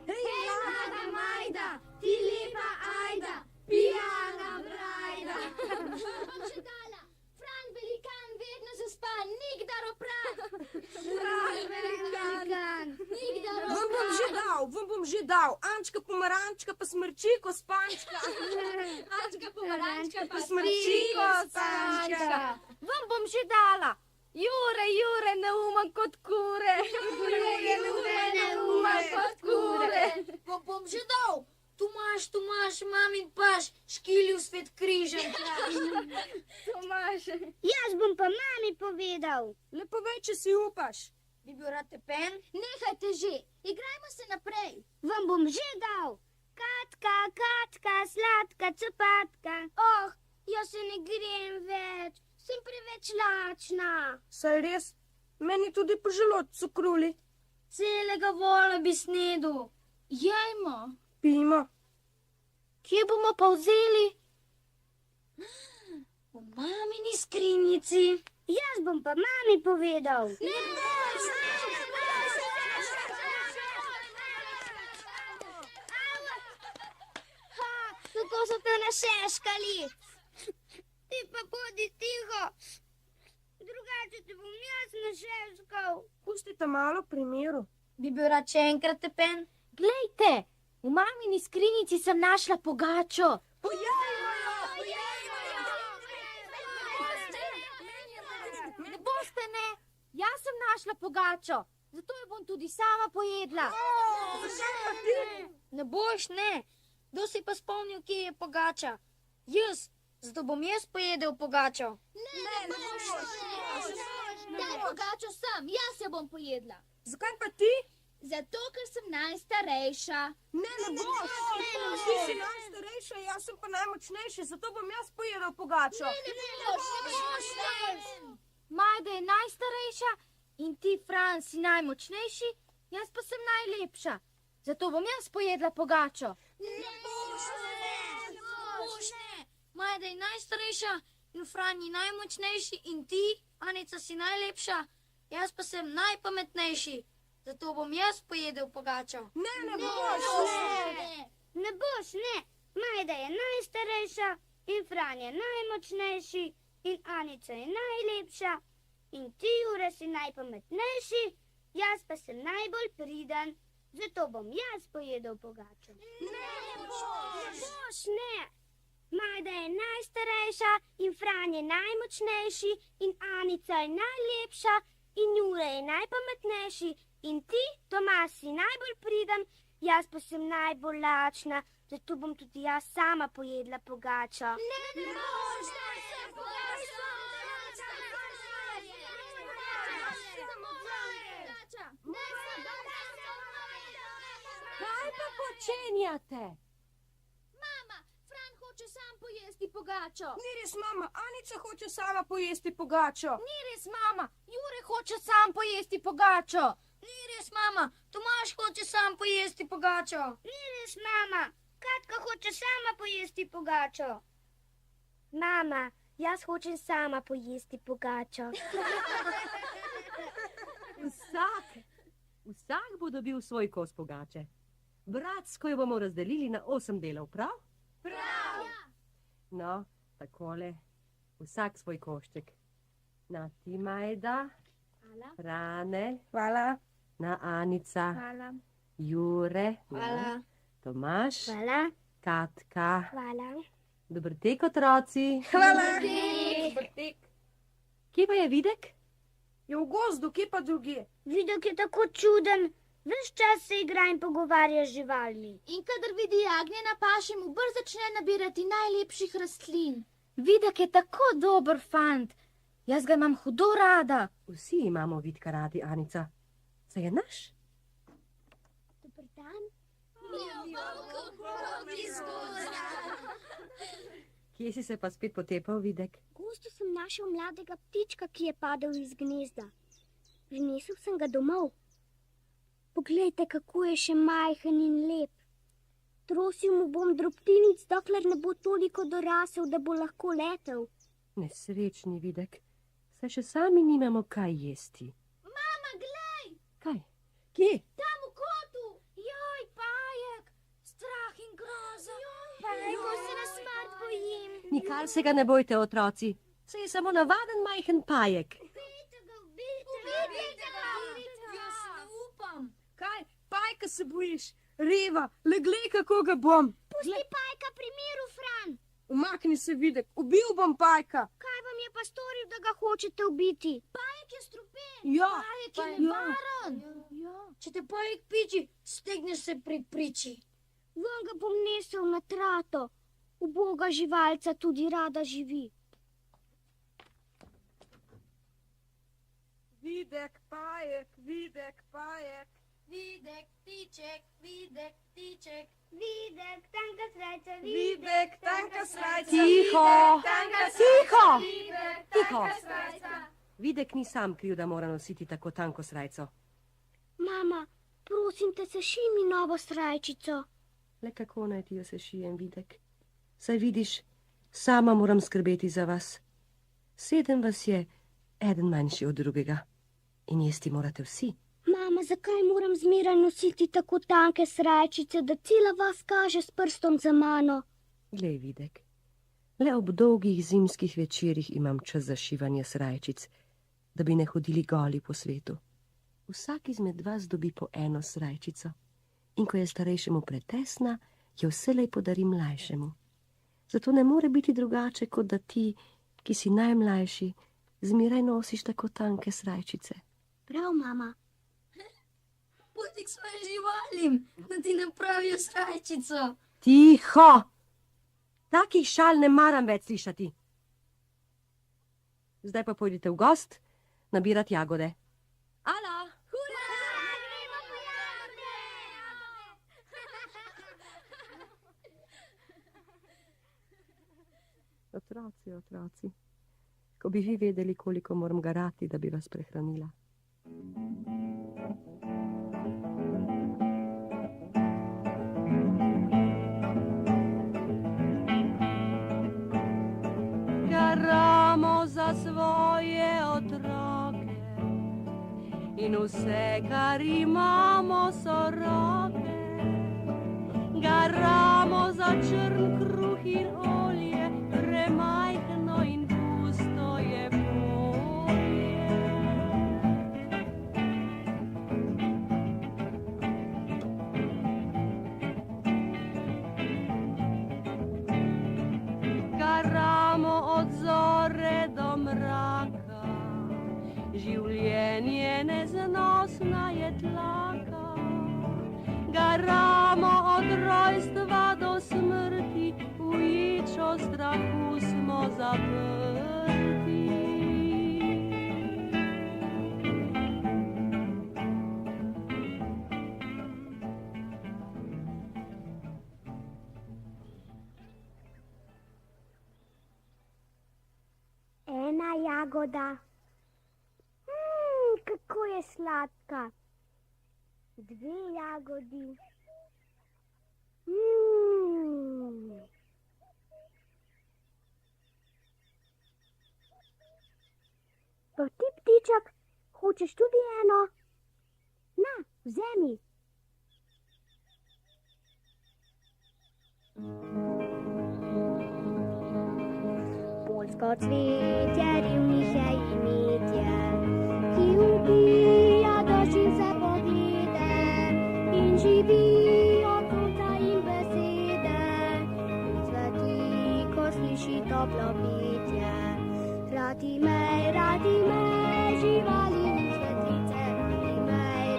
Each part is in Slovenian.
Hej, mlada Majda, ti lepa Ajda, pijana brajda. Bom še dala, Fran velikan vedno zaspa, nikdar opran. Fran velikan. Nikdar Vam bom že dal. Ančka pomarančka pa smrčiko spančka. Ančka pomarančka pa Smrčiko spančka. Vam bom že dala. Jure, neumen kot kure. Jure, neumen kot kure. Vam bom že dal, Tomaž, mamin paš, škilil svet križem. Tomaž. Jaz bom pa mami povedal. Le povej, če si upaš. Bi bil rad tepen? Nehajte že, igrajmo se naprej. Vam bom že dal. Katka, sladka copatka. Oh, jaz se ne grem več, sem preveč lačna. Saj res, meni tudi po želodcu kruli. Celega vola bi snedel. Jajmo. Pijmo. Kje bomo pa vzeli? V mamini skrinjici. Jaz bom pa mami povedal. Kako so te našeškali? Ti pa bodi tiho. Drugače te bom jaz našeškal. Pustite malo pri miru. Bi bil rad še enkrat tepen? Glejte, v mamini skrinjici sem našla pogačo. Ne boste, ne. Jaz sem našla pogačo, zato jo bom tudi sama pojedla. Ne boš, ne. Kdo si pa spomnil, kje je pogača? Jaz, zato bom jaz pojedel pogačo. Ne boš. Daj pogačo sam, jaz jo bom pojedla. Zakaj pa ti? Zato, ker sem najstarejša. Ne boš. Ti si najstarejša, jaz sem pa najmočnejši, zato bom jaz pojedel pogačo. Majda je najstarejša in ti, Fran, si najmočnejši, jaz pa sem najlepša. Zato bom jaz pojedla pogačo. Ne boš. Majda je najstarejša in Fran je najmočnejši in ti, Anica, si najlepša, jaz pa sem najpametnejši. Zato bom jaz pojedel pogačo. Ne boš. Ne boš, ne. Majda je najstarejša in Fran je najmočnejši in Anica je najlepša in ti, Jure, si najpametnejši, jaz pa sem najbolj priden. Zato bom jaz pojedel pogačo. Ne boš, ne. Majda je najstarejša in Fran je najmočnejši in Anica je najlepša in Jure je najpametnejši in ti, Tomaž, si najbolj priden, jaz pa sem najbolj lačna, zato bom tudi jaz sama pojedla pogačo. Ne boš, daj se pogačo. Kaj pa počenjate? Mama, Fran hoče sam pojesti pogačo. Ni res, mama, Anica hoče sama pojesti pogačo. Ni res, mama, Jure hoče sam pojesti pogačo. Ni res, mama, Tomaž hoče sam pojesti pogačo. Ni res, mama, Katka hoče sama pojesti pogačo. Mama, jaz hočem sama pojesti pogačo. Vsak bo dobil svoj kos pogače. Bratsko jo bomo razdelili na 8 delov, prav? Prav. No, takole, vsak svoj košček. Na ti, Majda. Hvala. Frane. Hvala. Na Anica. Hvala. Jure. Hvala. Tomaž. Hvala. Katka. Hvala. Dober tek, otroci. Hvala. Kje pa je Videk? Je v gozdu, kje pa drugi? Videk je tako čuden. Ves čas se igra in pogovarja z živalmi. In kadar vidi jagnje na paši, mu brž začne nabirati najlepših rastlin. Videk je tako dober fant. Jaz ga imam hudo rada. Vsi imamo Vidka radi, Anica. Saj je naš? Dober dan. Kje si se pa spet potepal, Videk? V gozdu sem našel mladega ptička, ki je padel iz gnezda. Prinesel sem ga domov. Poglejte, kako je še majhen in lep. Trosil mu bom drobtinic, dokler ne bo toliko dorasel, da bo lahko letel. Nesrečni Videk, saj še sami nimamo kaj jesti. Mama, glej! Kaj? Kje? Tam v kotu. Joj, Pajek, strah in groza. Pajko se na smrt bojim. Nikar se ga ne bojte, otroci. Se je samo navaden majhen pajek. Jaz ne upam. Kaj? Pajka se bojiš? Reva, le glej, kako ga bom. Pusti Pajka pri miru, Fran. Umakni se, Videk, ubil bom Pajka. Kaj vam je pa storil, da ga hočete ubiti? Pajek je strupen. Ja, Pajek je nevaren. Če te Pajek piči, stegneš se pri priči. Ven ga bom nesel na trato. Uboga živalca tudi rada živi. Videk, Pajek, Videk, Pajek. Videk, ptiček, Videk, ptiček. Videk, tanka srajca, Videk, tanka srajca. Tiho, Videk, tanka tiho, Videk, tiho. tanka srajca. Videk ni sam kriv, da mora nositi tako tanko srajco. Mama, prosim te, seši mi novo srajčico. Le kako naj ti jo sešijem, Videk? Saj vidiš, sama moram skrbeti za vas. 7 vas je, eden manjši od drugega. In jesti morate vsi. Mama, zakaj moram zmeraj nositi tako tanke srajčice, da cela vas kaže s prstom za mano? Glej, Videk, le ob dolgih zimskih večerih imam čas za šivanje srajčic, da bi ne hodili goli po svetu. Vsak izmed vas dobi po eno srajčico. In ko je starejšemu pretesna, jo vselej podari mlajšemu. Zato ne more biti drugače, kot da ti, ki si najmlajši, zmeraj nosiš tako tanke srajčice. Prav, mama. Pusti k svojim živalim, da ti napravijo srajčico. Tiho! Takih šal ne maram več slišati. Zdaj pa pojdite v gost nabirati jagode. Ala! Otroci, otroci, ko bi vi vedeli, koliko moram garati, da bi vas prehranila. Garamo za svoje otroke in vse, kar imamo, so roke. Garamo za črn kruh in olje, premajhno in pusto je polje. Garamo od zore do mraka, življenje neznosna je tlaka. Garamo od rojstva do smrti, v ječo strahu smo zaprti. Ena jagoda. Kako je sladka. 2 jagodi. Pa ti, ptiček, hočeš tudi eno? Na, vzemi. Polsko cvetje, rivnih je imetje, ki ubija dožice poglede in živi od sonca in besede. Cveti, ko sliši toplo pitje. Radi mej, živali in cvetlice.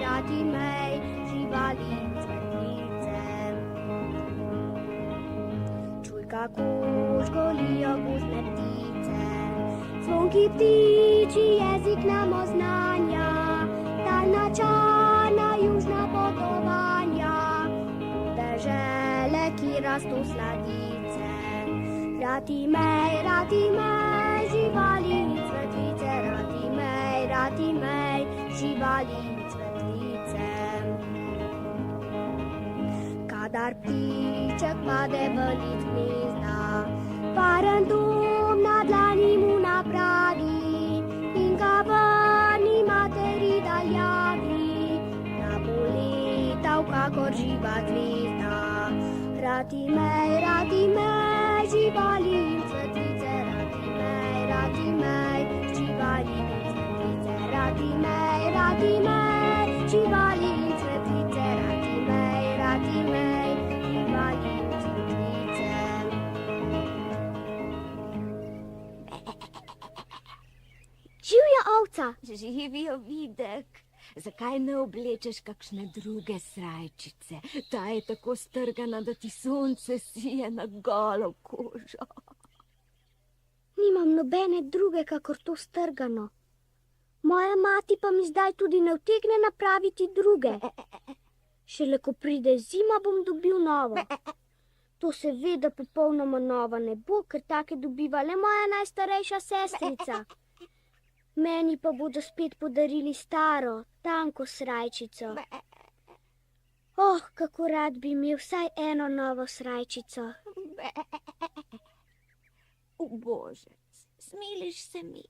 Radi mej, živali in cvetlice. Čuj, kako žgolijo gozdne ptice. Zvonki ptiči jezik nam oznanja, daljna čarna južna potovanja, dežele, ki rastu sladice. Radi mej, živali in cvetlice. Radi mej, živali in cvetlice. Kadar ptiček pade v lic gnezda, varen dom na dlani mu napravi in ga vrni materi daljavi. Na kakor živa zvezda. Rad imej, živali in cvetlice, rad imej, živali in cvetlice, rad imej, živali in cvetlice, rad imej, živali in cvetlice. Živja ovca. Živijo, Videk. Zakaj ne oblečeš kakšne druge srajčice? Ta je tako strgana, da ti sonce sije na golo kožo. Nimam nobene druge, kakor to strgano. Moja mati pa mi zdaj tudi ne utegne napraviti druge. Šele ko pride zima, bom dobil novo. To seveda popolnoma nova ne bo, ker take dobiva le moja najstarejša sestrica. Meni pa bodo spet podarili staro, tanko srajčico. Kako rad bi imel vsaj eno novo srajčico. Božec, smiliš se mi.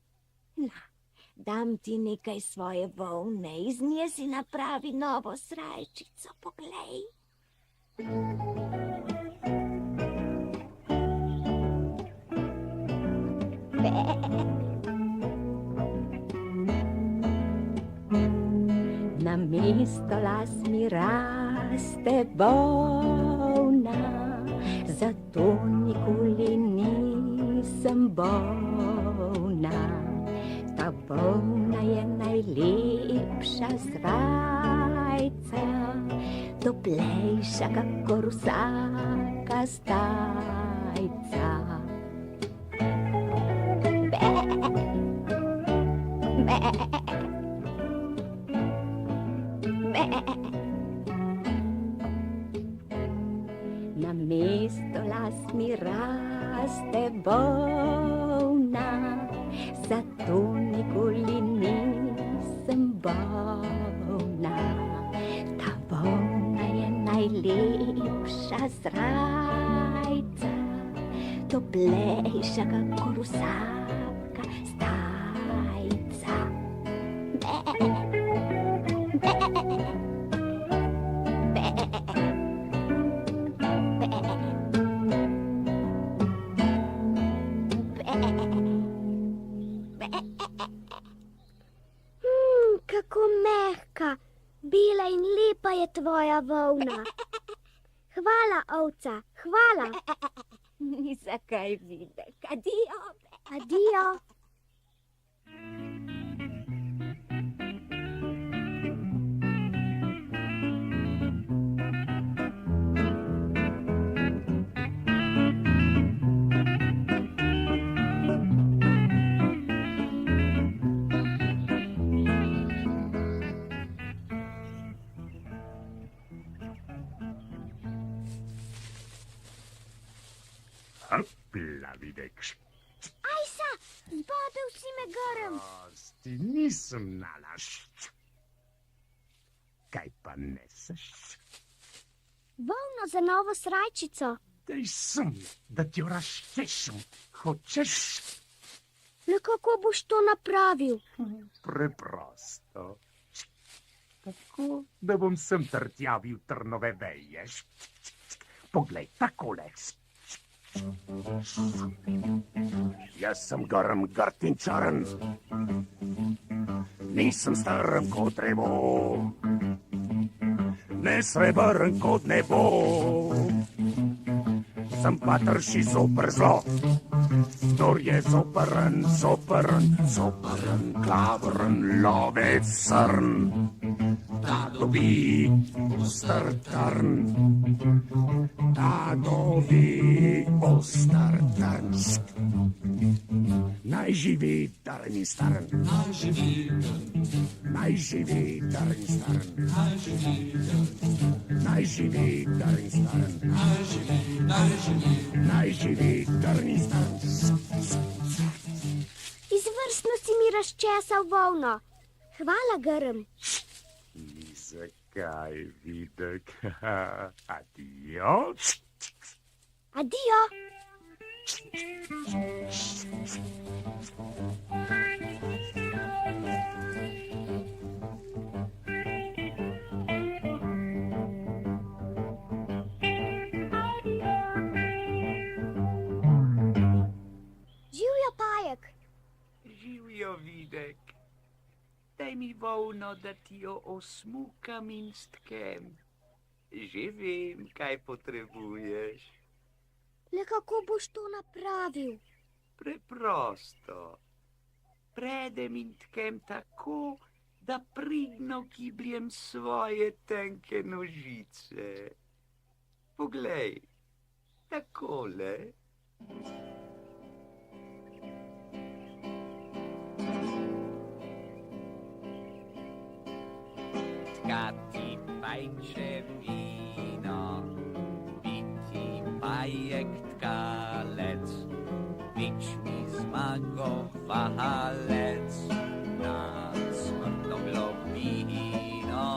Na, dam ti nekaj svoje volne, iz nje si napravi novo srajčico, poglej. Namesto las mi raste volna, zato nikoli nisem bolna. Ta volna je najlepša srajca, toplejša kakor vsaka stajca. Namesto las mi raste volna, zato nikoli nisem bolna. Ta volna je najlepša srajca, toplejša kakor vsaka stajca. Kako mehka, bela in lepa je tvoja volna. Hvala, ovca, hvala. Ni zakaj, Videk. Adijo. Adijo. Hopla, Videk. Ajsa, zbodel si me Grm. Ti nisem nalaš. Kaj pa neseš? Volno za novo srajčico. Daj sem, da ti jo razčešem. Hočeš? Le kako boš to napravil? Preprosto. Tako, da bom sem trtjavil trnove veje. Poglej, takole. Jaz sem Grm Gartinčaren, nisem staren kot drevo, ne srebrn kot nebo. Sem pa trši zoper zlo, kdor je zoprn, klavren, lovec srn. Ta dobi ostar trn, ta dobi ostar trn. Naj živi trn staren, naj živi trn staren, naj živi trn staren, naj živi trn staren. Izvrstno si mi razčesal volno. Hvala, Grm. Ni zakaj, Videk. Adijo. Adijo. mi volno, da ti jo osmukam in stkem. Že vem, kaj potrebuješ. Le kako boš to napravil? Preprosto. Predem in tkem tako, da pridno gibljem svoje tenke nožice. Poglej, takole. Tkati pajče vino, biti pajek tkalec, wieczny zmagowalec, nad smrtno globino,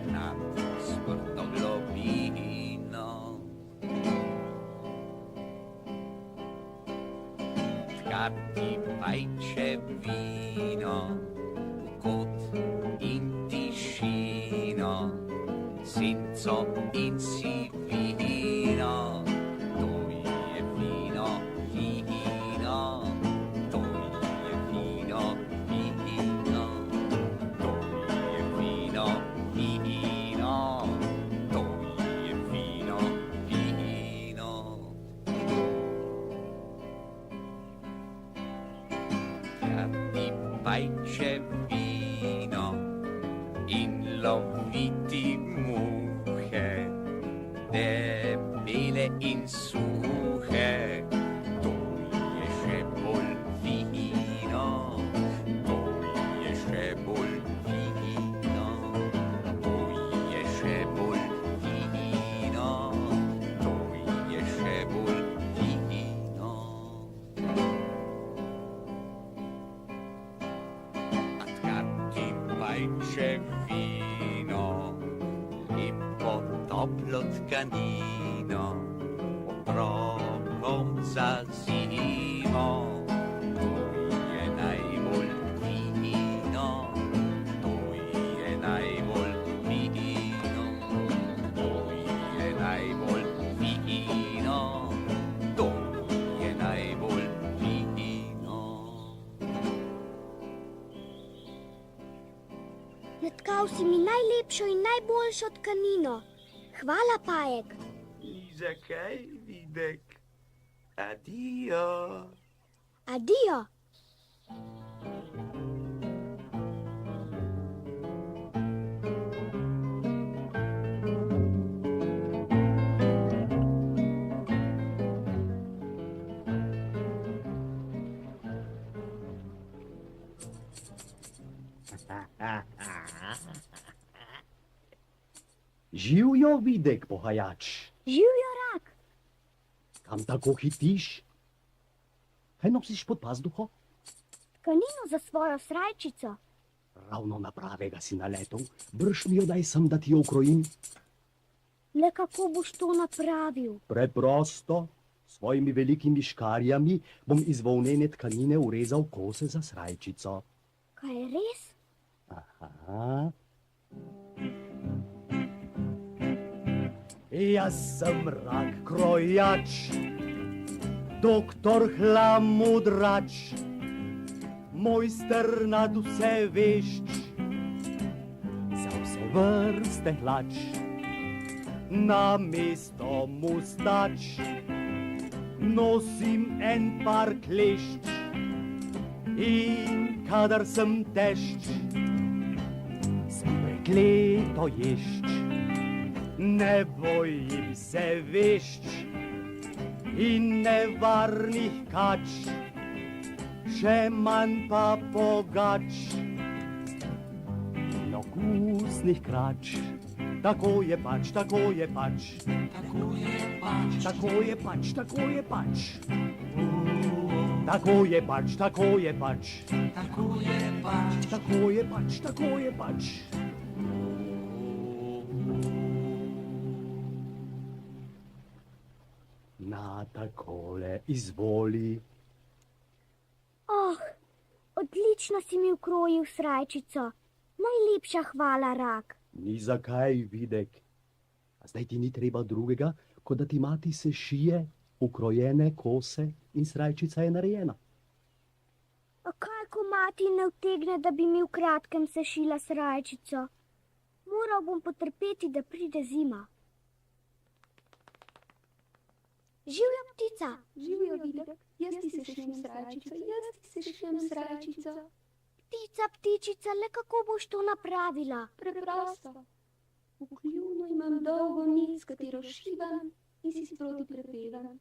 nad smrtno globino. Tkati pajče vino, kot in tišino, senco in sivino, to je vino, vino, to je vino, vino, to je vino, vino, to je vino, vino. Tkati pajče vino in loviti muhe, debele in suhe, to je še bolj vino, to je še bolj vino, to je še bolj vino, to je še bolj vino. A tkati pajče vino in potoplo tkanino, otrokom za zimo, to je najbolj vino, to je najbolj vino, to je najbolj vino, to je najbolj vino. Natkal si mi najlepšo in najboljšo tkanino. Hvala, Pajek. Ni zakaj, Videk. Adijo. Adijo. Živjo, Videk, pohajač. Živjo, Rak. Kam tako hitiš? Kaj nosiš pod pazduho? Tkanino za svojo srajčico. Ravno na pravega si naletel. Brž mi jo daj sem, da ti jo ukrojim. Le kako boš to napravil? Preprosto. S svojimi velikimi škarjami bom iz volnene tkanine urezal kose za srajčico. Kaj je res? Aha. Jaz sem Rak krojač, doktor Hlamudrač, mojster nad vse vešč, za vse vrste hlač, na mesto mustač, nosim en par klešč in kadar sem tešč, sem prekleto ješč. Ne bojim se vešč in nevarnih kač, še manj pa pogač in okusnih krač. Tako je pač, tako je pač, tako je pač, tako je pač, tako je pač. Tako je pač, tako je pač, tako je pač, tako je pač, tako je pač. Na takole, izvoli. Oh, odlično si mi ukrojil srajčico. Najlepša hvala, Rak. Ni zakaj, Videk. A zdaj ti ni treba drugega, kot da ti mati sešije ukrojene kose in srajčica je narejena. A kaj, ko ati ne utegne, da bi mi v kratkem sešila srajčico. Moral bom potrpeti, da pride zima. Živjo, ptica! Živjo, Videk, jaz ti sešljem srajčico. Ptica, ptičica, le kako boš to napravila? Preprosto. V kljunu imam dolgo nit, s katero šivam in si sproti prepevam.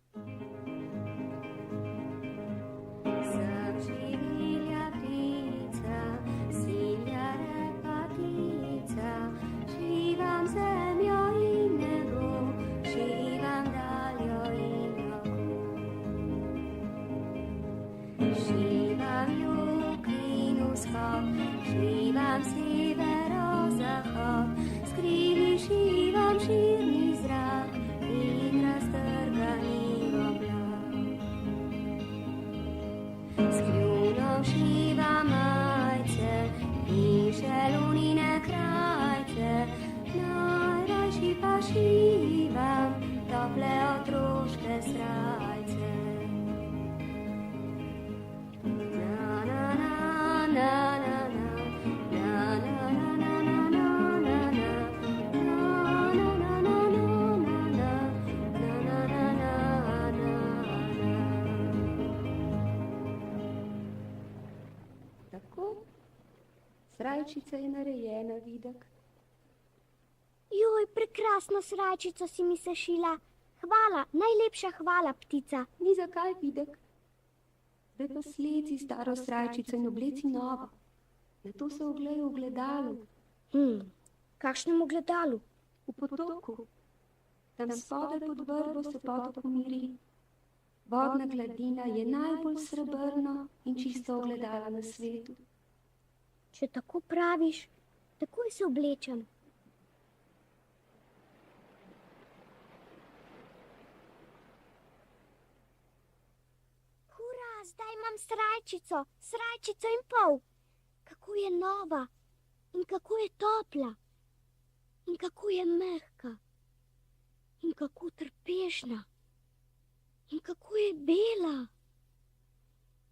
Zaživilja ptica, silja repatica, šivam zemljo in nebo, šivam daljo in oko. Šivam jug in vzhod, šivam severo-zahod, skrili šivam širni zrak in raztrgani oblak. S kljunom šivam majce in šelunine krajce, najrajši pa šivam tople otroške srajce. Na, na, na, na, na, na, na, na, na, na, na, na, Tako, srajčica je narejena, Videk. Joj, prekrasno srajčico si mi sešila. Hvala, najlepša hvala, ptica. Ni zakaj, Videk. Zdaj pa sleci staro srajčico in obleci novo. Nato se oglej v gledalu, Kakšnem ogledalu? v potoku. Tam spodaj pod vrbo se potok umiri. Vodna gladina je najbolj srebrno in čisto ogledalo na svetu. Če tako praviš, takoj se oblečem. Hura, zdaj imam srajčico in pol. Kako je nova in kako je topla in kako je mehka in kako trpežna in kako je bela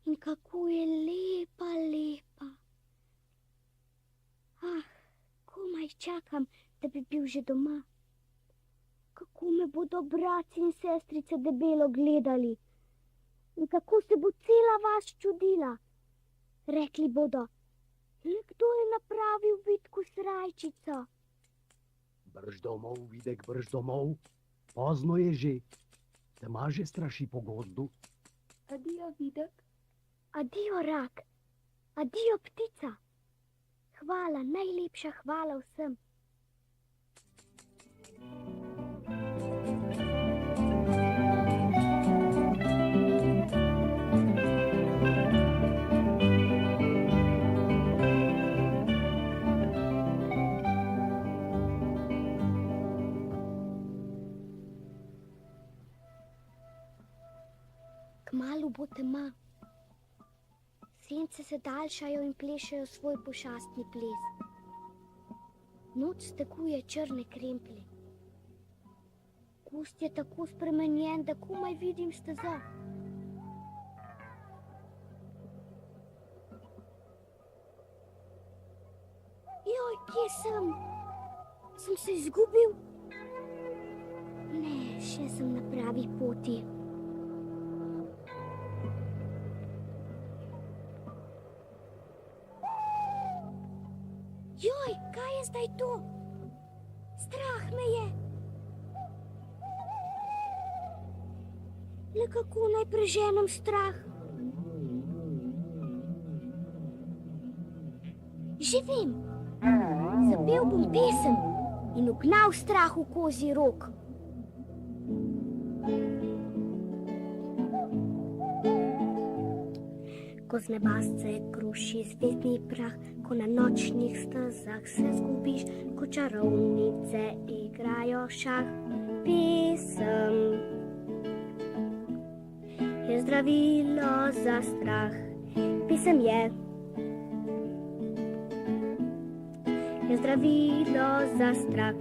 in kako je lepa, lepa. Komaj čakam, da bi bil že doma. Kako me bodo bratci in sestrice debelo gledali in kako se bo cela vas čudila. Rekli bodo, le kdo je napravil Vidku srajčico? Brž domov, Videk, brž domov. Pozno je že. Tema že straši po gozdu. Adijo, Videk. Adijo, rak. Adijo, ptica. Hvala, najlepša hvala vsem. Kmalu bo tema. Sence se daljšajo in plešajo svoj pošastni ples. Noč stekuje črne kremplje. Gozd je tako spremenjen, da komaj vidim stezo. Joj, kje sem? Sem se izgubil? Ne, še sem na pravi poti. Joj, kaj je zdaj to? Strah me je. Le kako naj preženem strah? Že vem. Zapel bom pesem in ugnal strah v kozji rog. Ko z neba se kruši zvezdni prah, ko na nočnih stezah se zgubiš, ko čarovnice igrajo šah. Pesem je zdravilo za strah. Pesem je zdravilo za strah.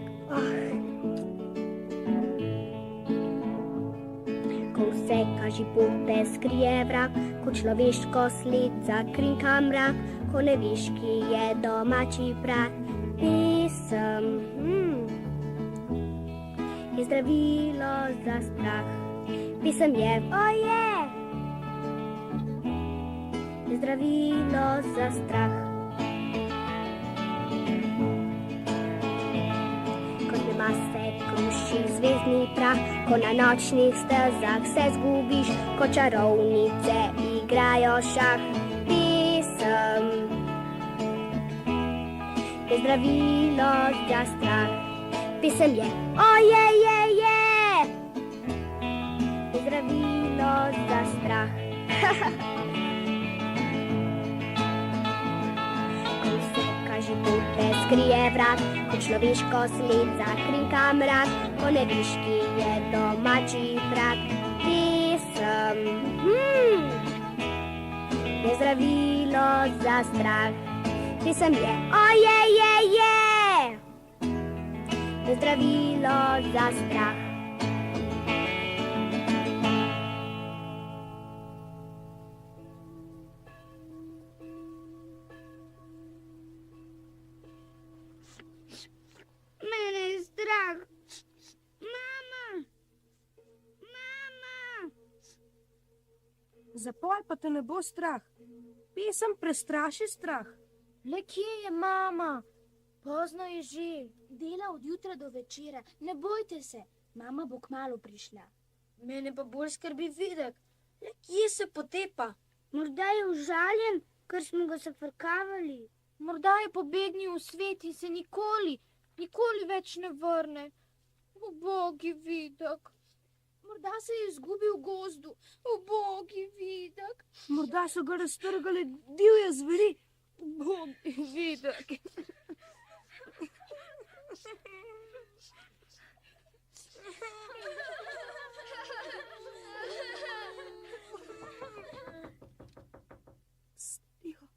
Ko se kaži pote skrije vrak, ko človeško sled zakrinka mrak, ko ne veš, ki je domači prah. Pesem je zdravilo za strah. Pesem je, oje, je zdravilo za strah. Se kruši zvezdni prah, ko na nočnih stezah se zgubiš, ko čarovnice igrajo šah. Pesem je zdravilo za strah. Pesem je, oje, je zdravilo za strah. Kaži pote skrije vrat, ko človeško sled zakrinka mrak, ko ne veš, ki je domači prah. Pesem je zdravilo za strah. Pesem je, oje, je zdravilo za strah. Mene je strah. Mama! Zapoj pa te ne bo strah. Pesem prestraši strah. Le kje je mama? Pozno je že. Dela od jutra do večera. Ne bojte se, mama bo kmalu prišla. Mene pa bolj skrbi Videk. Le kje se potepa? Morda je užaljen, ker smo ga zafrkavali. Morda je pobegnil v svet in se nikoli več ne vrne. Ubogi Videk. Morda se je izgubil v gozdu. Ubogi Videk. Morda so ga raztrgali divje zveri. Ubogi Videk. Tiho.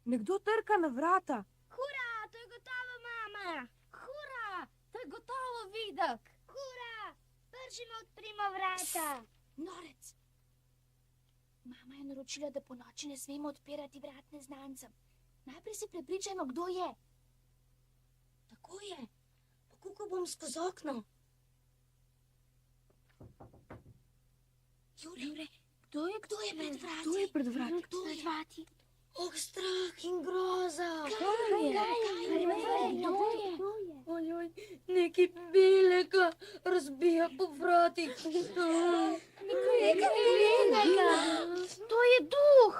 Nekdo trka na vrata. Hura, to je gotovo mama. Hura, to je gotovo Videk. Hura, držimo odprimo vrata. Norec. Mama je naročila, da po noči ne smemo odpirati vrat neznancem. Najprej se prepričajmo, kdo je. Tako je. Pokukal bom skozi okno. Jure, kdo je pred vrati? Kdo je pred vrati? Kdo je pred vrati? Oh, strah in groza. Kaj je? Ojoj, nekaj belega razbija po vratih. Nekaj belega. To je duh.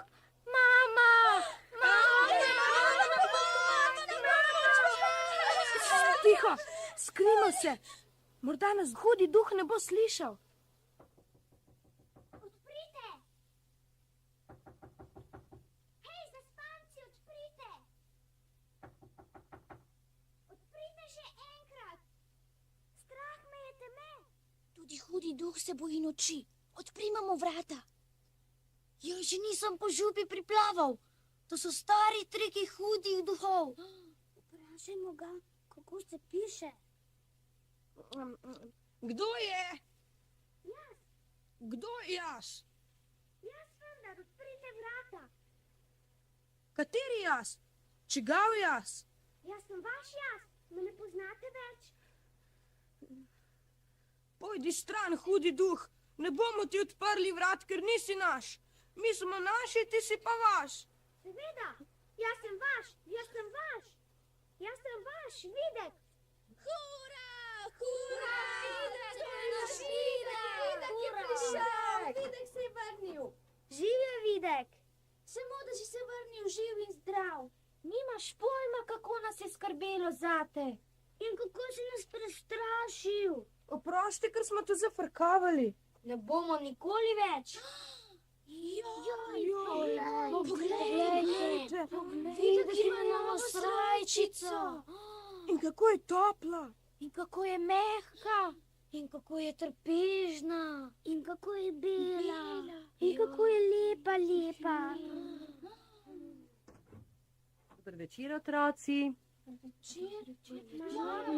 Mama! Tiho, skrimo se. Morda nas hudi duh ne bo slišal. Odprite! Hej, zaspanci, odprite! Odprite še enkrat! Strah me je teme. Tudi hudi duh se boji noči. Odprimamo vrata. Joj, že nisem po župi priplaval. To so stari triki hudih duhov. Vprašajmo ga, kako se piše. Kdo je? Jaz, Kdo je jaz? vendar, odprite vrata. Kateri jaz? Čigav jaz? Jaz sem vaš jaz, me ne poznate več. Pojdi stran, hudi duh. Ne bomo ti odprli vrat, ker nisi naš. Mi smo naši, ti si pa vaš. Seveda, jaz sem vaš. Jaz sem vaš, Videk. Hura! Videk, to je naš Videk! Videk je prišel! Videk se je vrnil! Živijo, Videk. Samo, da si se vrnil živ in zdrav. Nimaš pojma, kako nas je skrbelo zate. In kako si nas prestrašil. Oprosti, ker smo te zafrkavali. Ne bomo nikoli več. Poglejte. Videk ima novo srajčico. In kako je topla. In kako je mehka. In kako je trpežna. In kako je bela. In kako je lepa. Dober večer, otroci.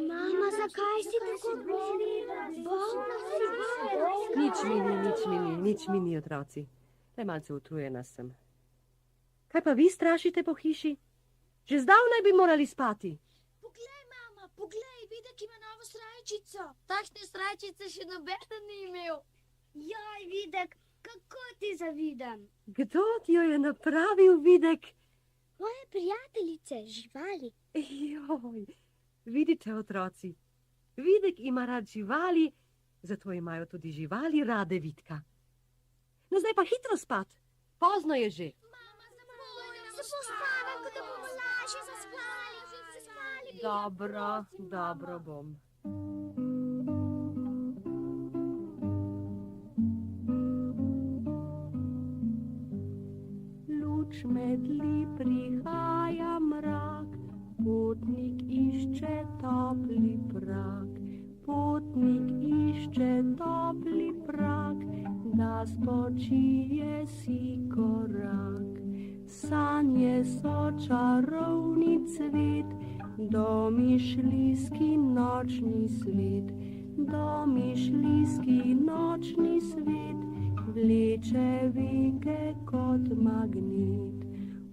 Mama, zakaj si tako grozljiva? Nič mi ni, otroci. Le malce utrujena sem. Kaj pa vi strašite po hiši? Že zdavnaj bi morali spati. Poglej, mama, poglej, Videk ima novo srajčico. Takšne srajčice še noben ni imel. Joj, Videk, kako ti zavidam. Kdo ti jo je napravil, Videk? Moje prijateljice, živali. Joj, vidite, otroci, Videk ima rad živali, zato imajo tudi živali rade Vidka. No, zdaj pa hitro spat, pozno je že. Dobro bom. Luč medli prihaja mrak, potnik išče topli prak. Potnik išče topli prak, da spočije si korak. Sanje so čarovni cvet, domišljijski nočni svet. Domišljijski nočni svet vleče veke kot magnet.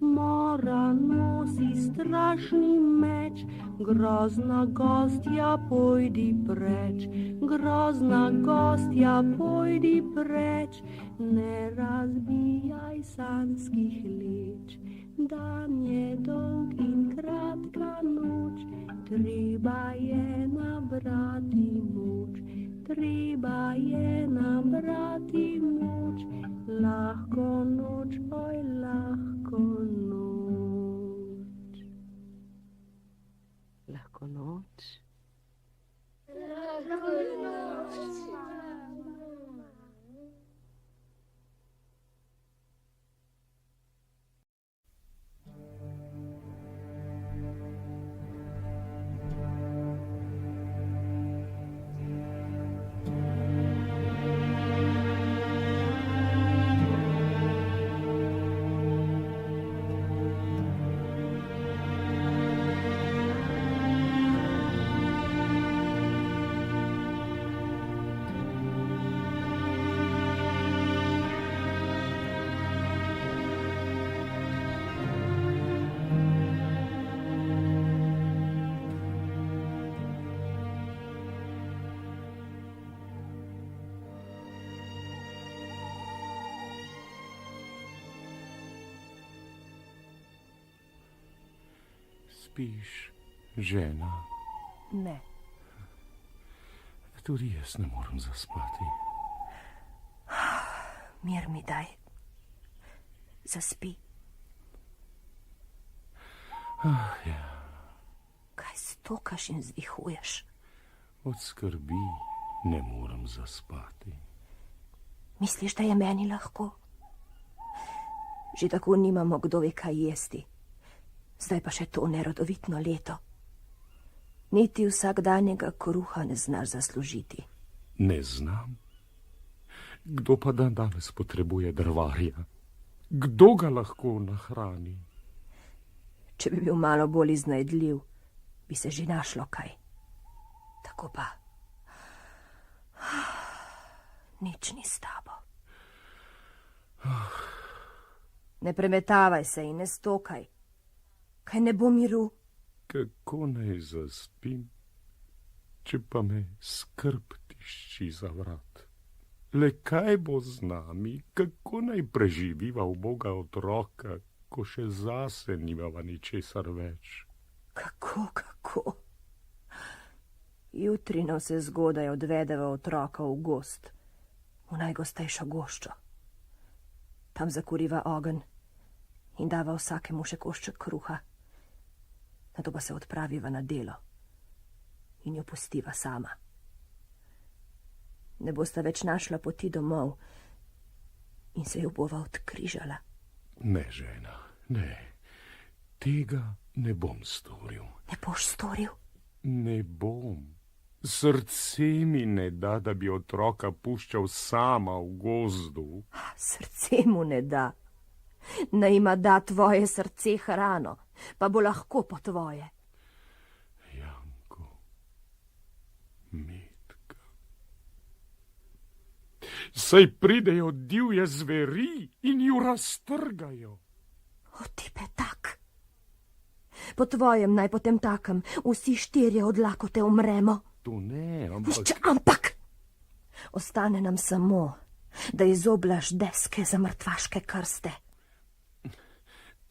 Mora nosi strašni meč, grozna gostja, pojdi preč. Grozna gostja, pojdi preč, ne razbijaj sanjskih leč. Dan je dolg in kratka noč, treba je nabrati moč. Treba je nabrati moč, lahko noč, oj, lahko noč. Lahko noč. Lahko noč. Spiš, žena? Ne. Tudi jaz ne morem zaspati. Mir mi daj. Zaspi. Ja. Kaj stokaš in zvihuješ? Od skrbi ne morem zaspati. Misliš, da je meni lahko? Že tako nimamo kdo ve kaj jesti. Zdaj pa še to nerodovitno leto. Niti vsakdanjega kruha ne znaš zaslužiti. Ne znam. Kdo pa dan danes potrebuje drvarja? Kdo ga lahko nahrani? Če bi bil malo bolj iznajdljiv, bi se že našlo kaj. Tako pa nič ni s tabo. Ne premetavaj se in ne stokaj. Kaj ne bo miru? Kako naj zaspim, če pa me skrb tišči za vrat? Le kaj bo z nami, kako naj preživiva uboga otroka, ko še zase nimava ničesar več? Kako? Jutri no se zgodaj odvedeva otroka v gozd, v najgostejšo goščo. Tam zakuriva ogenj in dava vsakemu še košček kruha. Nato pa se odpraviva na delo in jo pustiva sama. Ne bosta več našla poti domov in se jo bova odkrižala. Ne, žena, ne. Tega ne bom storil. Ne boš storil? Ne bom. Srce mi ne da, da bi otroka puščal sama v gozdu. Srce mu ne da. Naj ima da tvoje srce hrano, pa bo lahko po tvoje. Saj pridejo divje zveri in ju raztrgajo. O ti petak. Po tvojem naj potem takem vsi 4 od lakote umremo. To ne, Ampak ostane nam samo, da izoblaš deske za mrtvaške krste.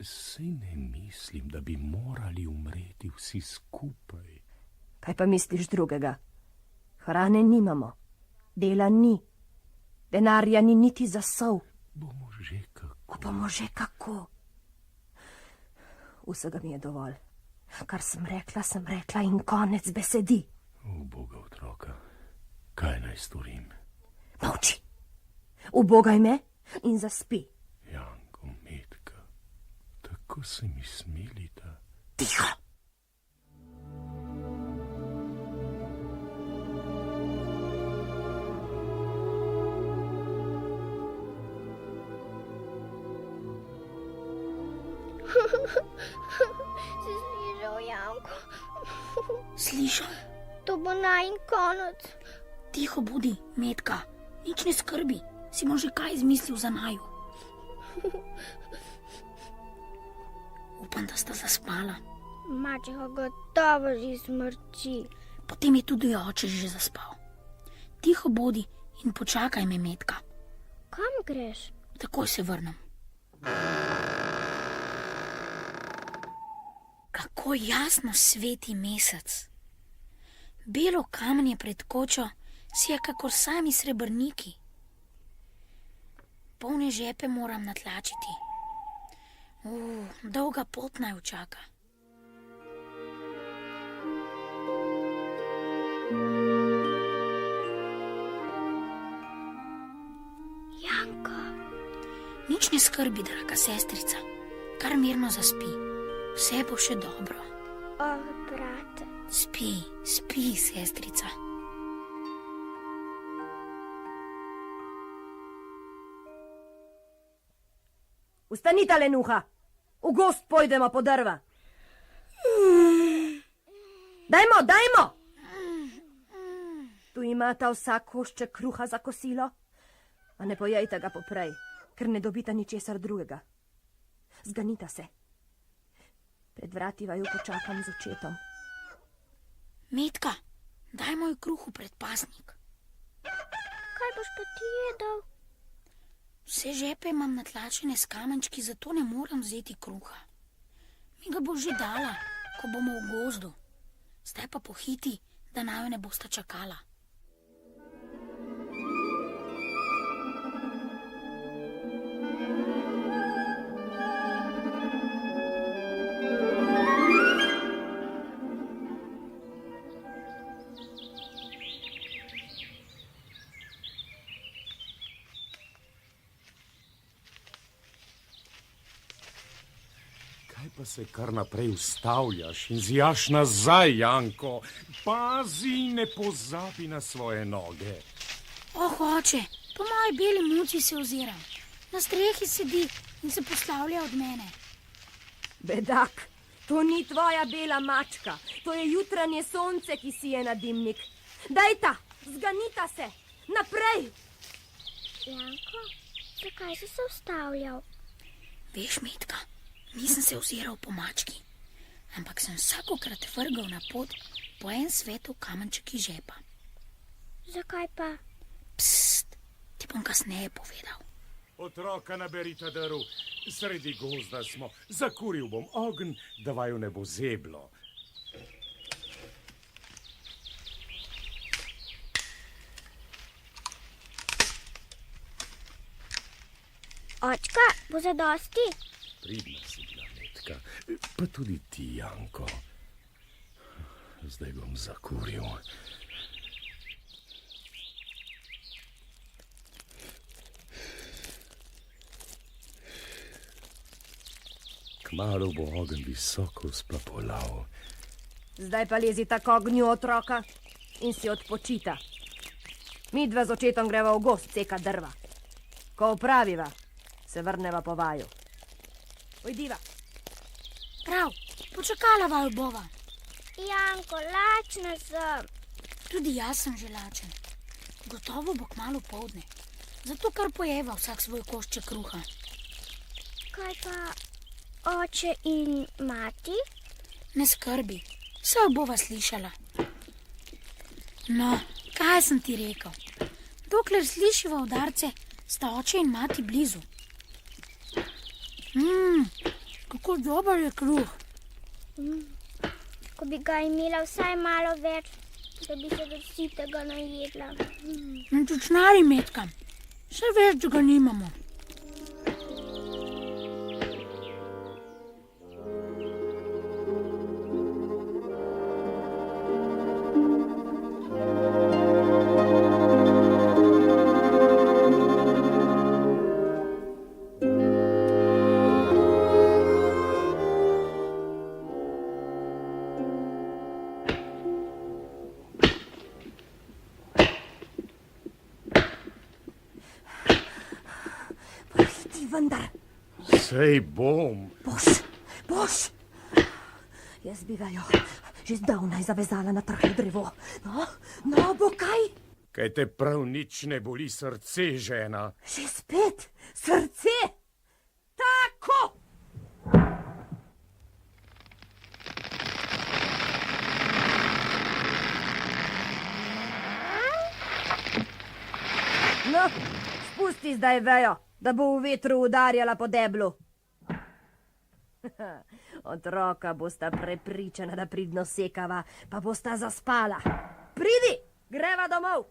Saj ne mislim, da bi morali umreti vsi skupaj. Kaj pa misliš drugega? Hrane nimamo, dela ni, denarja ni niti za sol. Bomo že kako. Bomo že kako. Vsega mi je dovolj. Kar sem rekla in konec besedi. Uboga otroka, kaj naj storim? Molči. Ubogaj me in zaspi. Janko, Metka, tako se mi smilita. Tiho. Si slišal, Janko? Slišal? To bo najin konec. Tiho bodi, Metka. Nič ne skrbi. Si bom že kaj izmislil za naju. Upam, da sta zaspala. Mačeha gotovo že smrči. Potem je tudi oče že zaspal. Tiho bodi in počakaj me, Metka. Kam greš? Takoj se vrnem. Kako jasno sveti mesec. Belo kamenje pred kočo si je kakor sami srebrniki. Polne žepe moram natlačiti. Dolga pot naj čaka. Janko. Nič ne skrbi, draga sestrica. Kar mirno zaspi. Vse bo še dobro. Brate. Spi, spi, sestrica. Vstanita, lenuha. V gozd pojdemo po drva. Dajmo. Tu imata vsak košček kruha za kosilo, a ne pojejte ga poprej, ker ne dobita ničesar drugega. Zganita se. Pred vrati vaju počakam z očetom. Metka, daj moj kruh v predpasnik. Kaj boš pa ti jedel? Vse žepe imam natlačene s kamenčki, zato ne morem vzeti kruha. Mi ga bo že dala, ko bomo v gozdu. Zdaj pa pohiti, da naju ne bosta čakala. Pa se kar naprej ustavljaš in zjaš nazaj, Janko. Pazi, ne pozabi na svoje noge. Oče, po moji beli muci se oziram. Na strehi sedi in se poslavlja od mene. Bedak, to ni tvoja bela mačka. To je jutranje sonce, ki si je na dimnik. Dajta, zganita se. Naprej. Janko, zakaj si se ustavljal? Veš, Metka, nisem se oziral po mački, ampak sem vsakokrat vrgal na pot po en svetov kamenček iz žepa. Zakaj pa? Pst, ti bom kasneje povedal. Otroka naberita drv, sredi gozda smo. Zakuril bom ogenj, da vaju ne bo zeblo. Očka, bo zadosti? Pridna si bila, Metka, pa tudi ti, Janko. Zdaj bom zakuril. Kmalu bo ogenj visoko splapolal. Zdaj pa lezita k ognju, otroka, in si odpočita. Midva z očetom greva v gozd ceka drva. Ko opraviva, se vrneva po vaju. Ojdiva. Prav, počakala vaju bova. Janko, lačna sem. Tudi jaz sem že lačen. Gotovo bo kmalu poldne. Zato kar pojeva vsak svoj košček kruha. Kaj pa oče in mati? Ne skrbi, vse bova slišala. No, kaj sem ti rekel? Dokler slišiva udarce, sta oče in mati blizu. Kako dober je kruh. Ko bi ga imela vsaj malo več, da bi se do sitega najedla. Ne čučnari, Metka, vse veš, da ga nimamo. Vendar. Sej bom. Boš. Jaz bi vejo že zdavnaj zavezala na trhle drevo. No, bo kaj? Kaj te prav nič ne boli srce, žena? Že spet srce? Tako! No, spusti zdaj vejo, da bo v vetru udarjala po deblu. Otroka bosta prepričana, da pridno sekava, pa bosta zaspala. Pridi, greva domov.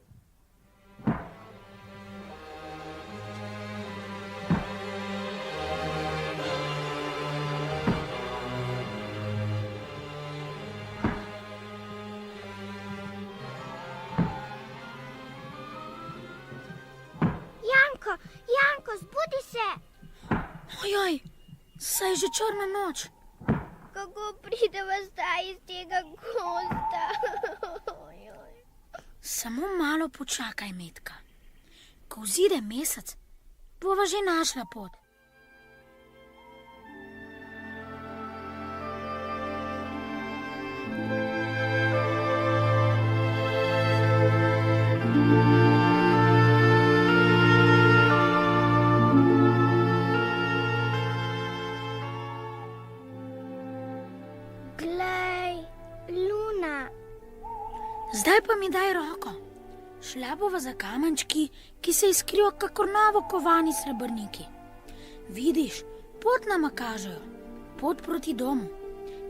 Janko, zbudi se! Ojoj, saj je že črna noč. Kako prideva zdaj iz tega gozda? Samo malo počakaj, Metka. Ko vzide mesec, bova že našla pot. Zdaj pa mi daj roko. Šla bova za kamenčki, ki se iskrijo kakor novo kovani srebrniki. Vidiš, pot nama kažejo. Pot proti domu.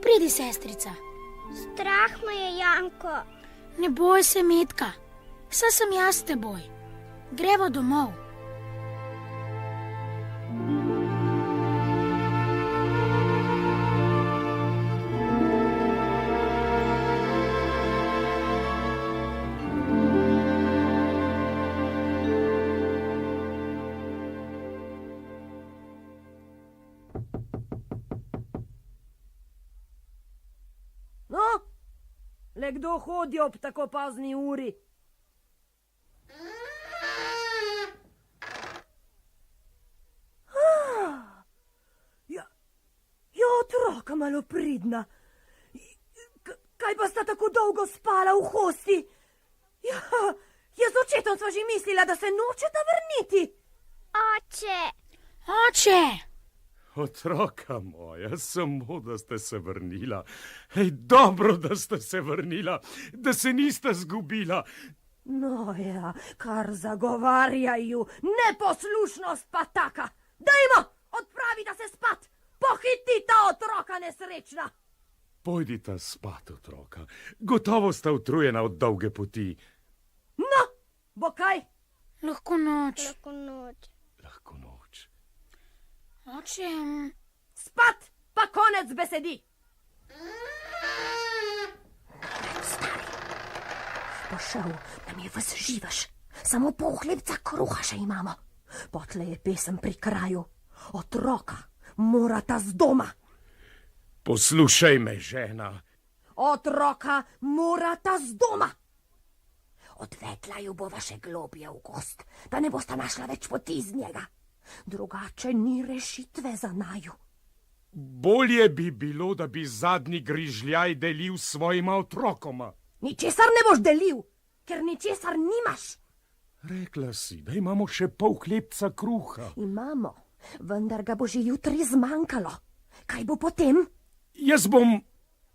Pridi, sestrica. Strah me je, Janko. Ne boj se, Metka. Saj sem jaz s teboj. Greva domov. Le kdo hodi ob tako pozni uri? Ja, otroka malo pridna. Kaj pa sta tako dolgo spala v hosti? Ja, jaz z očetom sva že mislila, da se nočeta vrniti. Oče! Otroka moja, samo da ste se vrnila. Hej, dobro, da ste se vrnila, da se niste zgubila. No ja, kar zagovarjajo, neposlušnost pa taka. Dajmo, odpravita se spat, pohitita otroka nesrečna. Pojdita spat, otroka, gotovo sta utrujena od dolge poti. No, bo kaj? Lahko noč. Oče... Spat, pa konec besedi. Stari, pošel, da mi je vas živaš. Samo pol hlebca kruha še imamo. Potle je pesem pri kraju. Otroka morata z doma. Poslušaj me, žena. Otroka morata z doma. Odvedla ju bova še globje v gost, da ne bosta našla več poti iz njega. Drugače ni rešitve za naju. Bolje bi bilo, da bi zadnji grižljaj delil s svojima otrokoma. Ničesar ne boš delil, ker ničesar nimaš. Rekla si, da imamo še pol hlebca kruha. Imamo, vendar ga bo že jutri zmanjkalo. Kaj bo potem? Jaz bom...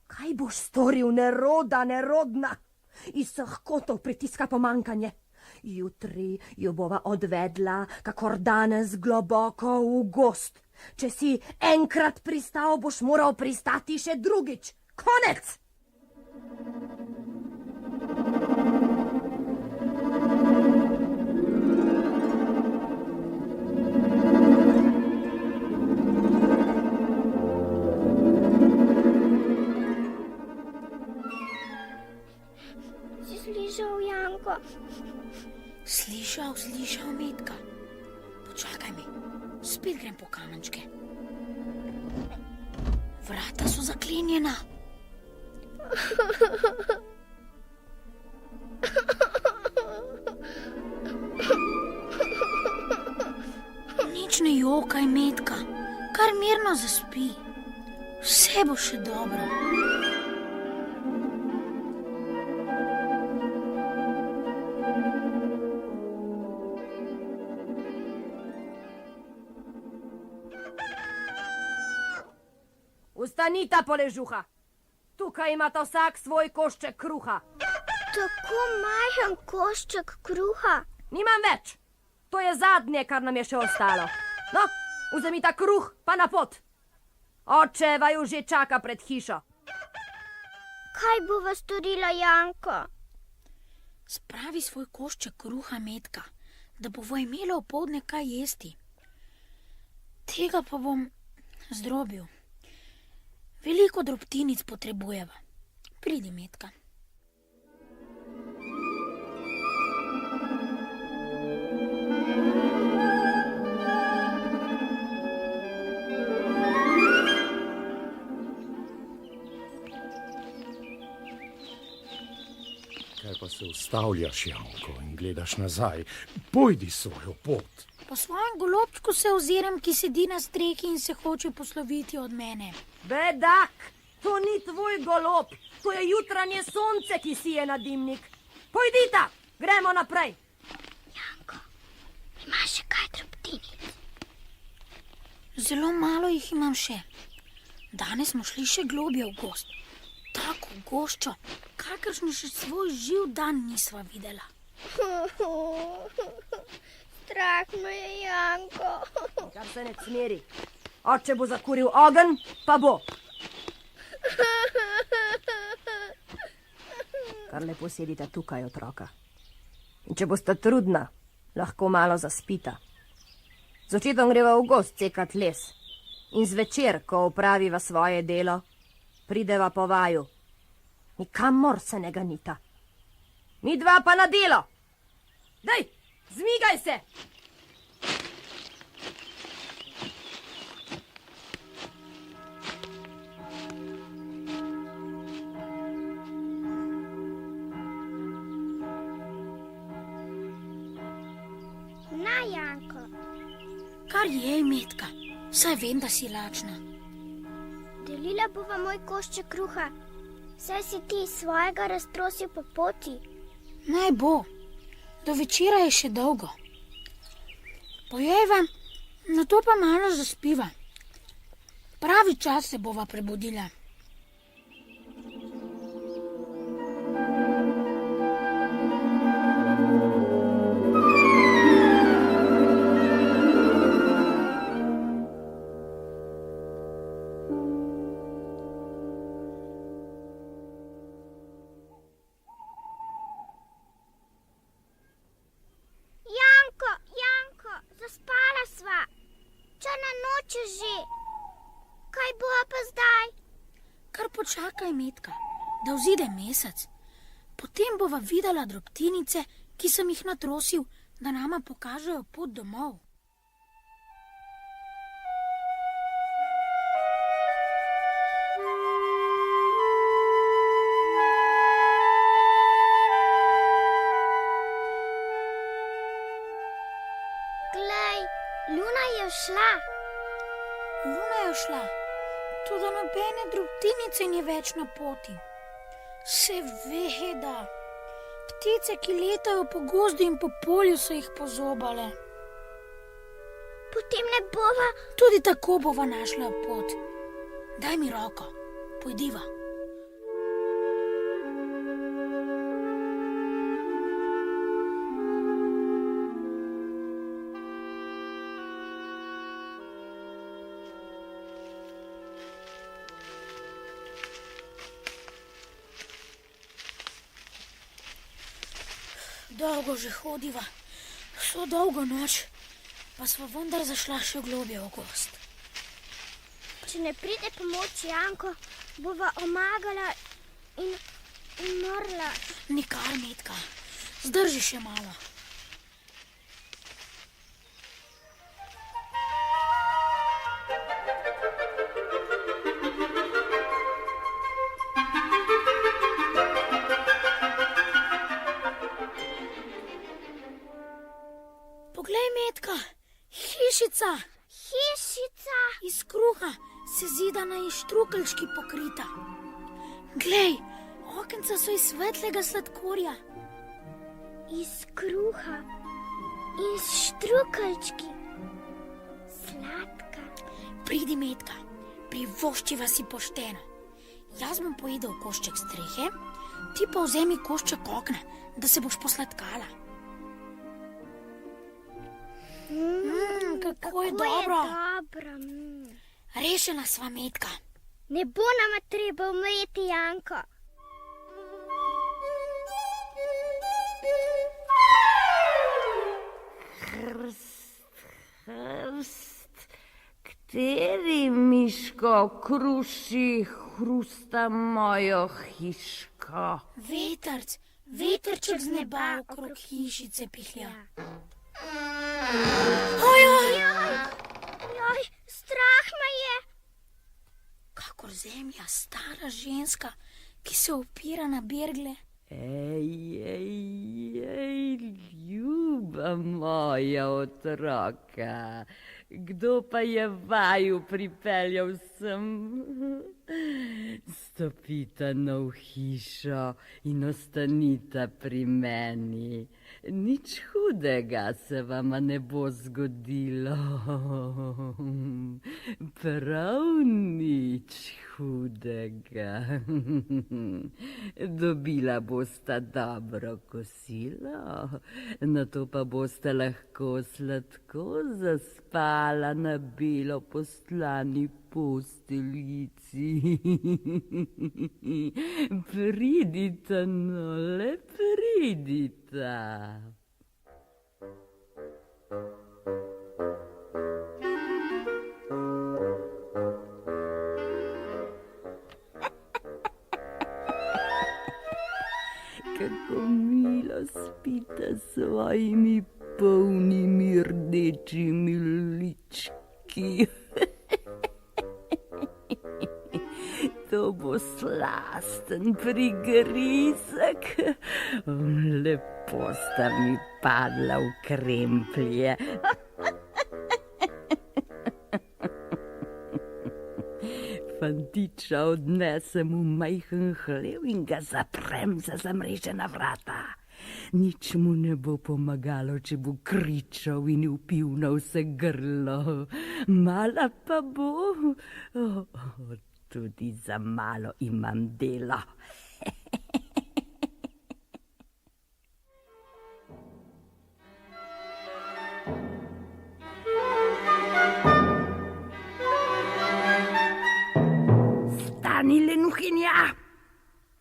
Kaj boš storil, nerodna? Iz vseh kotov pritiska pomankanje. Jutri jo bova odvedla, kakor danes, globoko v gozd. Če si enkrat pristal, boš moral pristati še drugič. Konec! Si slišal, Janko? Slišal, Metka. Počakaj mi, spet grem po kamenčke. Vrata so zaklenjena. Nič ne jokaj, Metka, kar mirno zaspi. Vse bo še dobro. Vstanita, poležuha. Tukaj imata vsak svoj košček kruha. Tako majhen košček kruha. Nimam več. To je zadnje, kar nam je še ostalo. No, vzemita kruh, pa na pot. Oče vaju že čaka pred hišo. Kaj bova storila, Janko? Spravi svoj košček kruha, Metka, da bovo imela opoldne kaj jesti. Tega pa bom zdrobil. Veliko drobtinic potrebujeva. Pridi, Metka. Kaj pa se ustavljaš, Janko, in gledaš nazaj? Pojdi svojo pot. Po svojem golobčku se oziram, ki sedi na strehi in se hoče posloviti od mene. Bedak, to ni tvoj golob, to je jutranje sonce, ki sije na dimnik. Pojdita, gremo naprej. Janko, imaš še kaj drobtinic? Zelo malo jih imam še. Danes smo šli še globje v gozd. Tako goščo, kakršni še svoj živ dan nisva videla. Strah me je, Janko. Kar se ne smeri. Oče bo zakuril ogenj, pa bo. Kar lepo sedite tukaj, otroka. In če boste trudna, lahko malo zaspita. Z očetom greva v gozd cekat les. In zvečer, ko opraviva svoje delo, prideva po vaju. Nikamor se ne ganita. Midva pa na delo. Dej, zmigaj se! Na, Janko. Kar jej, Metka, saj vem, da si lačna. Delila bova moj košček kruha. Saj si ti svojega raztrosil po poti. Naj bo. Do večera je še dolgo. Pojeva, nato pa malo zaspiva. Pravi čas se bova prebudila. Zaspala sva. Črna noč je že. Kaj bo pa zdaj? Kar počakaj, Metka, da vzide mesec. Potem bova videla drobtinice, ki sem jih natrosil, da nama pokažejo pot domov. Luna je šla. Luna je šla, tudi nobene drobtinice ni več na poti. Seveda, ptice, ki letajo po gozdu in po polju, so jih pozobale. Potem ne bova. Tudi tako bova našla pot. Daj mi roko, pojdiva. Dolgo že hodiva, vso dolgo noč, pa sva vendar zašla še globje v gozd. Če ne pride pomoč Janko, bova omagala in umrla. Nikar, Metka, zdrži še malo. Poglej, Metka, hišica. Hišica. Iz kruha, sezidana in štrukeljčki pokrita. Glej, okenca so iz svetlega sladkorja. Iz kruha in štrukeljčki. Sladka. Pridi, Metka, privoščiva si pošteno. Jaz bom pojedel košček strehe, ti pa vzemi košček okna, da se boš posladkala. Kako je dobro. Rešena sva, Metka. Ne bo nama treba umreti, Janko. Hrst, kateri miško kruši hrusta mojo hiško? Vetrček z neba okrog hišice pihlja. Joj, strah me je. Kakor zemlja, stara ženska, ki se opira na bergle. Ej, ljuba moja otroka, kdo pa je vaju pripeljal sem? Stopita na v hišo in ostanita pri meni. Nič hudega se vama ne bo zgodilo. Prav nič hudega. Dobila bosta dobro kosilo, nato pa bosta lahko sladko zaspala na belo postlani posteljici. Pridita, no, le pridita. Kako milo spita s svojimi polnimi rdečimi lički. To bo slasten prigrizek. Lepo sta mi padla v kremplje. Fantiča odnesem v majhen hlev in ga zaprem za zamrežena vrata. Nič mu ne bo pomagalo, če bo kričal in vpil na vse grlo. Mala pa bo, tudi za malo imam delo. Stani, lenuhinja,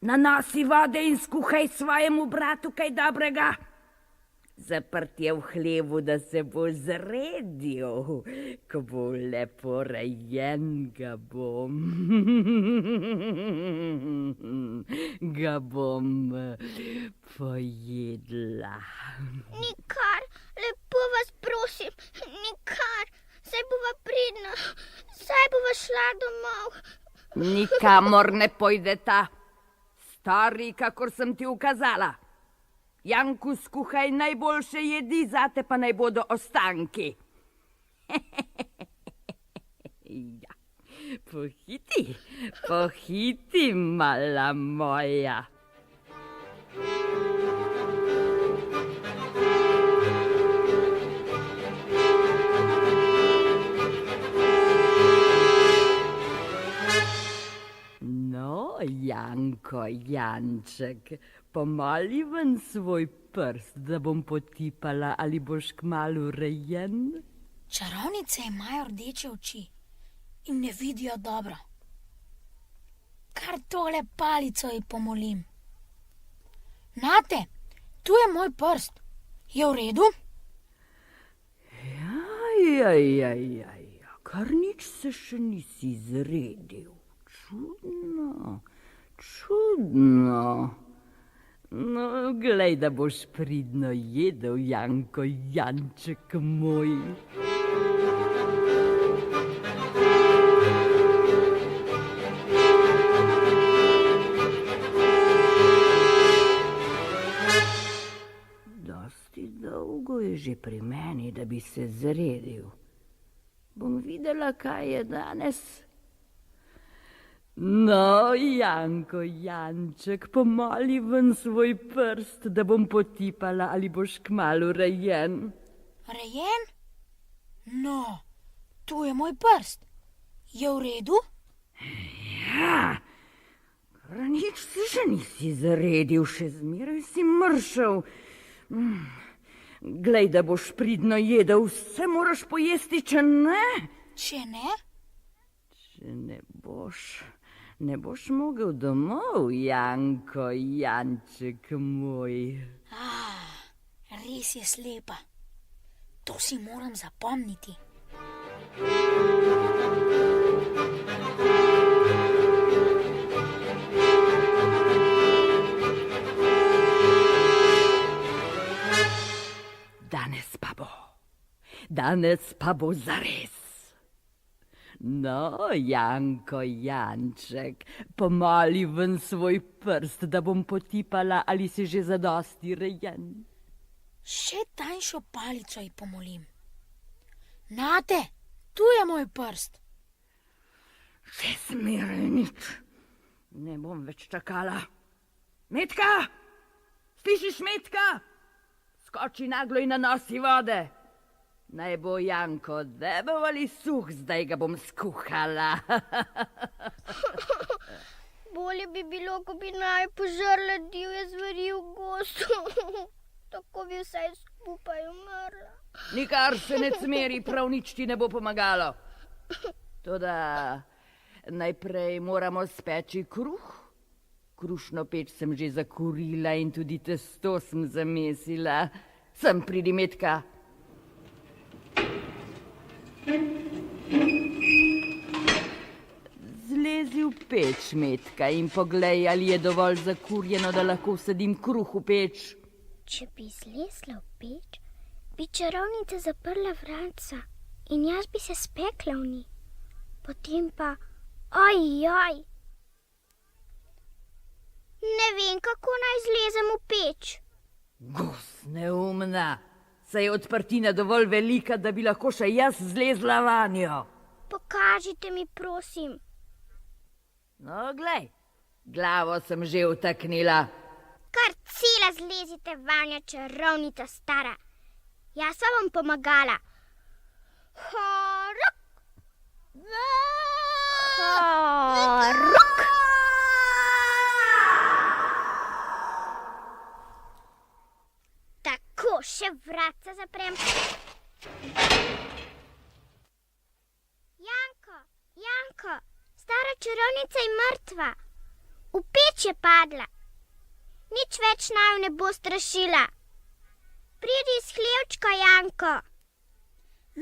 nanosi vode in skuhaj svojemu bratu kaj dobrega. Zaprt je v hlevu, da se bo zredil. Ko bo lepo rejen, ga bom pojedla. Nikar, lepo vas prosim, nikar. Saj bova pridna, saj bova šla domov. Nikamor ne pojdeta. Stori, kakor sem ti ukazala. Janku, skuhaj najboljše jedi, zate pa naj bodo ostanki. Ja, pohiti, mala moja. Janko, Janček, pomoli ven svoj prst, da bom potipala, ali boš kmalu rejen? Čarovnice imajo rdeče oči in ne vidijo dobro. Kar tole palico ji pomolim. Nate, tu je moj prst. Je v redu? Ja, kar nič se še nisi zredil. Čudno. No, glej, da boš pridno jedel, Janko, Janček moj. Dosti dolgo je že pri meni, da bi se zredil. Bom videla, kaj je danes. No, Janko, Janček, pomoli ven svoj prst, da bom potipala, ali boš kmalu rejen. Rejen? No, tu je moj prst. Je v redu? Ja, kar nič si še nisi zaredil, še zmeraj si mršav. Glej, da boš pridno jedel, vse moraš pojesti, če ne. Če ne? Če ne boš mogel domov, Janko, Janček moj. Res je slepa. To si moram zapomniti. Danes pa bo zares. No, Janko, Janček, pomoli ven svoj prst, da bom potipala, ali si že zadosti rejen. Še tanjšo palico ji pomolim. Nate, tu je moj prst. Še zmeraj nič. Ne bom več čakala. Metka! Slišiš, Metka? Skoči naglo in nanosi vode. Naj bo Janko debel ali suh, zdaj ga bom skuhala. Bolje bi bilo, ko bi naj požrle divje zveri v gozdu. Tako bi vsaj skupaj umrla. Nikar se ne cmeri, prav nič ti ne bo pomagalo. Toda najprej moramo speči kruh. Krušno peč sem že zakurila in tudi testo sem zamesila. Sem pridi, Metka. Zlezi v peč, Metka, in poglej, ali je dovolj zakurjeno, da lahko vsadim kruh v peč. Če bi zlezla v peč, bi čarovnica zaprla vratca in jaz bi se spekla v njih. Potem pa, ojoj. Ne vem, kako naj zlezem v peč. Gos, neumna. Saj je odprtina dovolj velika, da bi lahko še jaz zlezla vanjo. Pokažite mi, prosim. No, glej, glavo sem že vtaknila. Kar cela zlezite vanjo, čarovnica stara. Jaz vam bom pomagala. Horuk! Horuk! Tako, še vratca zaprem. Janko, stara čarovnica je mrtva. V peč je padla. Nič več naju ne bo strašila. Pridi iz hlevčka, Janko.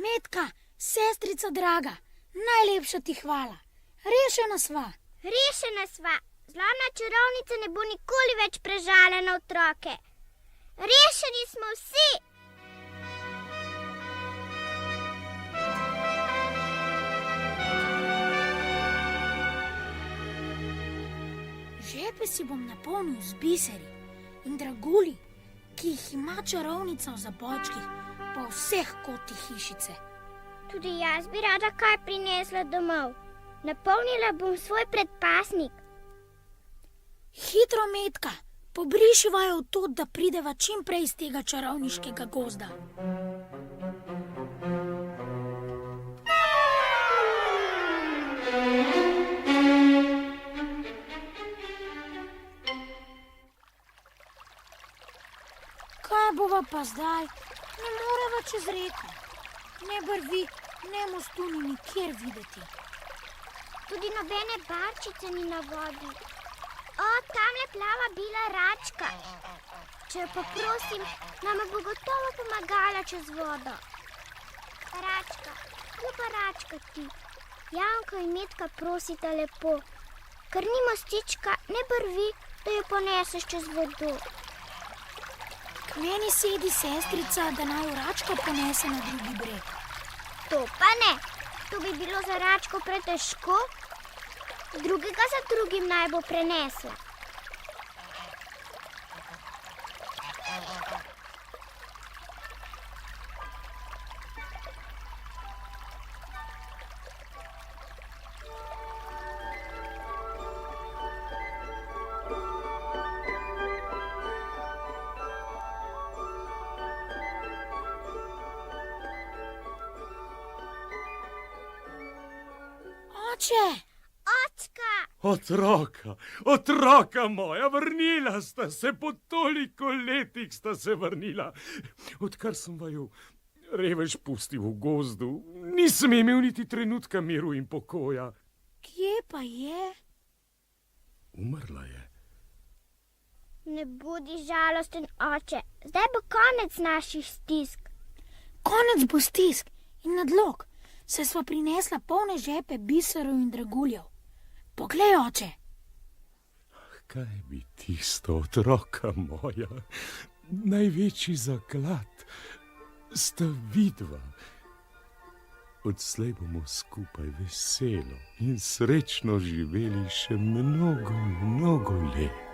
Metka, sestrica draga, najlepša ti hvala. Rešena sva. Rešena sva. Zlomna čarovnica ne bo nikoli več prežala na otroke. Rešeni smo vsi. Žepe si bom napolnil z biseri in dragulji, ki jih ima čarovnica v zabojčkih po vseh kotih hišice. Tudi jaz bi rada kaj prinesla domov. Napolnila bom svoj predpasnik. Hitro, Metka, pobrišiva jo v to, da prideva čim prej iz tega čarovniškega gozda. Kaj bova pa zdaj? Ne moreva čez reko. Ne brvi, ne mostu ni nikjer videti. Tudi nobene barčice ni na vodi. O, tamle plava bila račka. Če jo pa prosim, nama bo gotovo pomagala čez vodo. Račka, ljuba račka ti. Janko in Metka prosita lepo, ker ni mostička, ne brvi, da jo poneseš čez vodo. K meni sedi sestrica, da naj jo račka ponese na drugi breg. To pa ne, to bi bilo za račko pretežko. Drugega za drugim naj bo prenesla. Oče! Očka! Otroka moja, vrnila sta se, po toliko letih sta se vrnila. Odkar sem vaju revež pustil v gozdu, nisem imel niti trenutka miru in pokoja. Kje pa je? Umrla je. Ne bodi žalosten, oče. Zdaj bo konec naših stisk. Konec bo stisk in nadlog. Se sva prinesla polne žepe biserov in draguljev. Poglej, oče. Kaj bi tisto, otroka moja, največji zaklad sta vidva. Odslej bomo skupaj veselo in srečno živeli še mnogo, mnogo let.